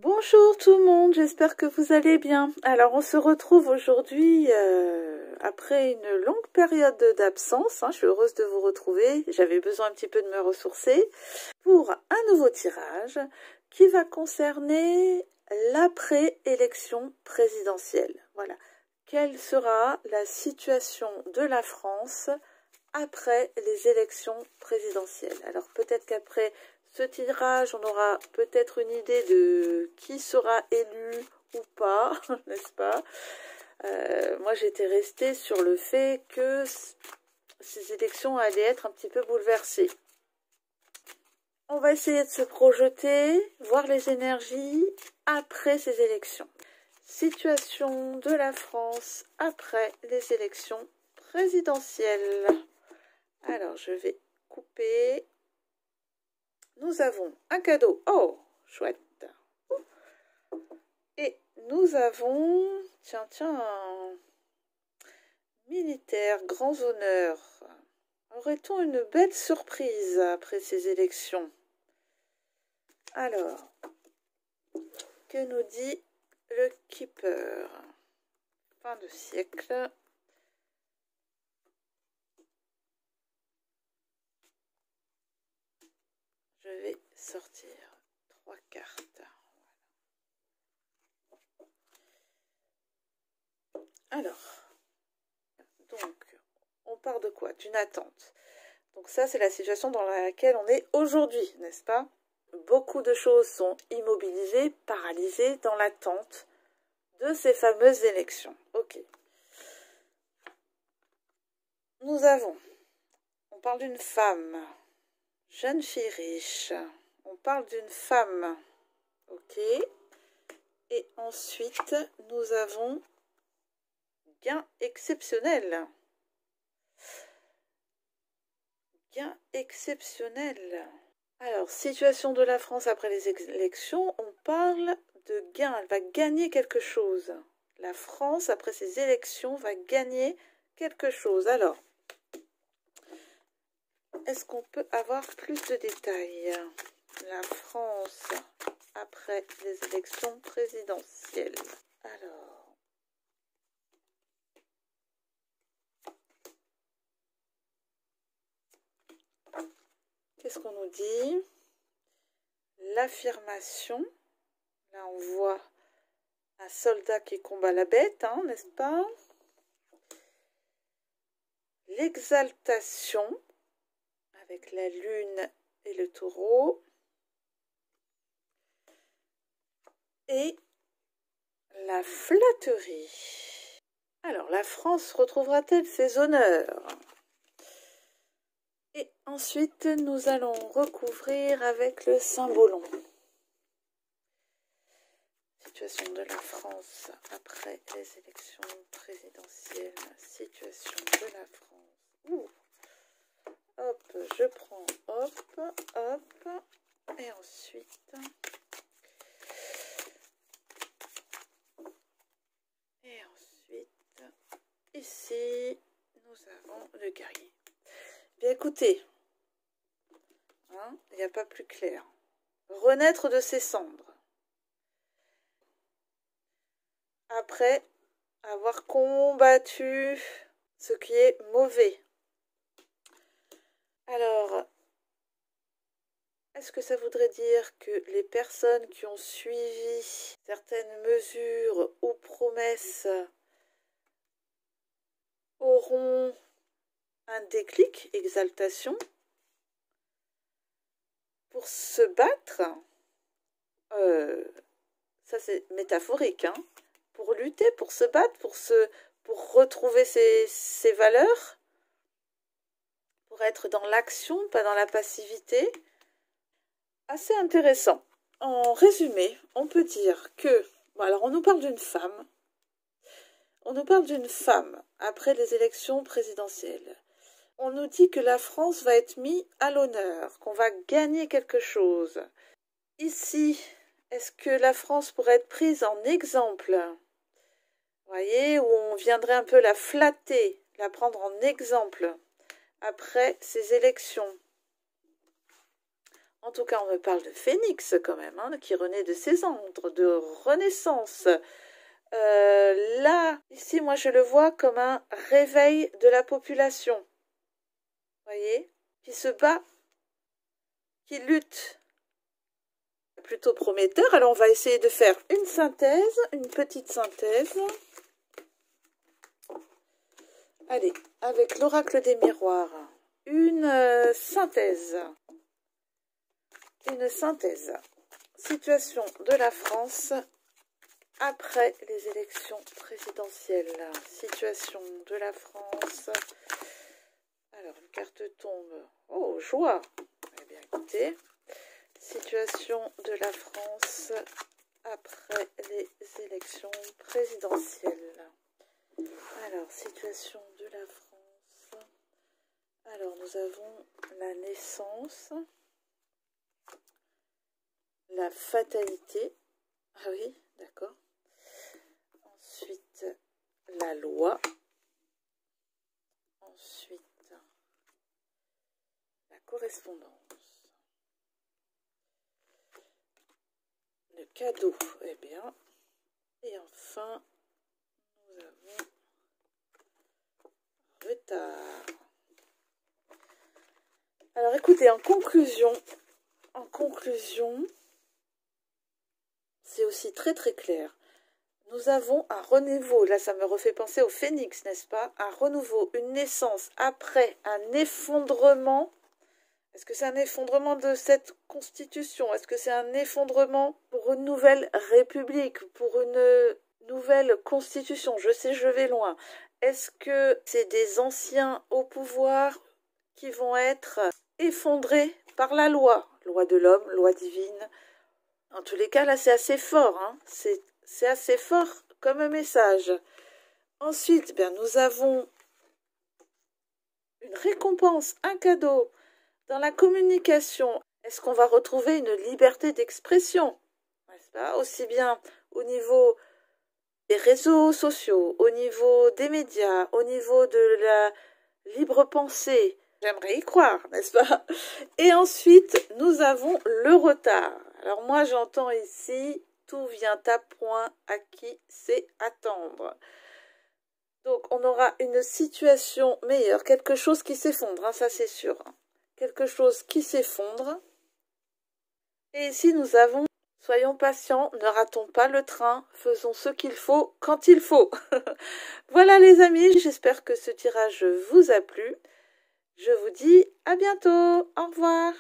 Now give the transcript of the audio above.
Bonjour tout le monde, j'espère que vous allez bien. Alors on se retrouve aujourd'hui après une longue période d'absence. Je suis heureuse de vous retrouver, j'avais besoin un petit peu de me ressourcer pour un nouveau tirage qui va concerner l'après-élection présidentielle. Voilà, quelle sera la situation de la France après les élections présidentielles? Alors peut-être qu'après ce tirage, on aura peut-être une idée de qui sera élu ou pas, n'est-ce pas? Moi, j'étais restée sur le fait que ces élections allaient être un petit peu bouleversées. On va essayer de se projeter, voir les énergies après ces élections. Situation de la France après les élections présidentielles. Alors, je vais couper. Nous avons un cadeau. Oh, chouette. Et nous avons, tiens, un militaire, grands honneurs. Aurait-on une belle surprise après ces élections? Alors, que nous dit le Keeper? Fin de siècle. Je vais sortir 3 cartes. Alors, donc, on part de quoi? D'une attente. Donc ça, c'est la situation dans laquelle on est aujourd'hui, n'est-ce pas? Beaucoup de choses sont immobilisées, paralysées dans l'attente de ces fameuses élections. Ok. Nous avons, on parle d'une femme, jeune fille riche. On parle d'une femme. Ok. Et ensuite, nous avons gain exceptionnel. Gain exceptionnel. Alors, situation de la France après les élections, on parle de gain. Elle va gagner quelque chose. La France, après ces élections, va gagner quelque chose. Alors, est-ce qu'on peut avoir plus de détails? La France après les élections présidentielles. Alors, qu'est-ce qu'on nous dit? L'affirmation. Là, on voit un soldat qui combat la bête, n'est-ce pas? L'exaltation, avec la lune et le taureau. Et la flatterie. Alors, la France retrouvera-t-elle ses honneurs? Et ensuite, nous allons recouvrir avec le cymbolon. Situation de la France après les élections présidentielles. Situation de la France. Ouh. Hop, je prends, hop. Et ensuite... ici, nous avons le guerrier. Bien écoutez, il n'y a pas plus clair. Renaître de ses cendres. Après avoir combattu ce qui est mauvais. Alors, est-ce que ça voudrait dire que les personnes qui ont suivi certaines mesures ou promesses auront un déclic, exaltation, pour se battre? Ça c'est métaphorique, pour lutter, pour se battre, pour retrouver ses valeurs, pour être dans l'action, pas dans la passivité. Assez intéressant. En résumé, on peut dire que, bon, alors on nous parle d'une femme. On nous parle d'une femme après les élections présidentielles. On nous dit que la France va être mise à l'honneur, qu'on va gagner quelque chose. Ici, est-ce que la France pourrait être prise en exemple? Vous voyez, où on viendrait un peu la flatter, la prendre en exemple après ces élections. En tout cas, on me parle de phénix quand même, hein, qui renaît de ses cendres, de renaissance. Là, ici, moi, je le vois comme un réveil de la population. Vous voyez? Qui se bat, qui lutte. Plutôt prometteur. Alors, on va essayer de faire une synthèse, une petite synthèse. Allez, avec l'oracle des miroirs, une synthèse. Une synthèse. Situation de la France après les élections présidentielles. Situation de la France. Alors, une carte tombe. Oh, joie. Eh bien, écoutez. Situation de la France après les élections présidentielles. Alors, situation de la France. Alors, nous avons la naissance, la fatalité. Ah oui, d'accord. Ensuite, la loi. Ensuite, la correspondance. Le cadeau, eh bien. Et enfin, nous avons retard. Alors écoutez, en conclusion, c'est aussi très très clair. Nous avons un renouveau, là ça me refait penser au phénix, n'est-ce pas? Un renouveau, une naissance après un effondrement. Est-ce que c'est un effondrement de cette constitution? Est-ce que c'est un effondrement pour une nouvelle république, pour une nouvelle constitution? Je sais, je vais loin. Est-ce que c'est des anciens au pouvoir qui vont être effondrés par la loi? Loi de l'homme, loi divine. En tous les cas, là, c'est assez fort. Hein, c'est assez fort comme message. Ensuite, bien, nous avons une récompense, un cadeau. Dans la communication, est-ce qu'on va retrouver une liberté d'expression? N'est-ce pas? Aussi bien au niveau des réseaux sociaux, au niveau des médias, au niveau de la libre pensée. J'aimerais y croire, n'est-ce pas? Et ensuite, nous avons le retard. Alors moi, j'entends ici, tout vient à point, à qui c'est attendre. Donc, on aura une situation meilleure, quelque chose qui s'effondre, hein, ça c'est sûr. Quelque chose qui s'effondre. Et ici, nous avons, soyons patients, ne ratons pas le train, faisons ce qu'il faut quand il faut. Voilà les amis, j'espère que ce tirage vous a plu. Je vous dis à bientôt, au revoir.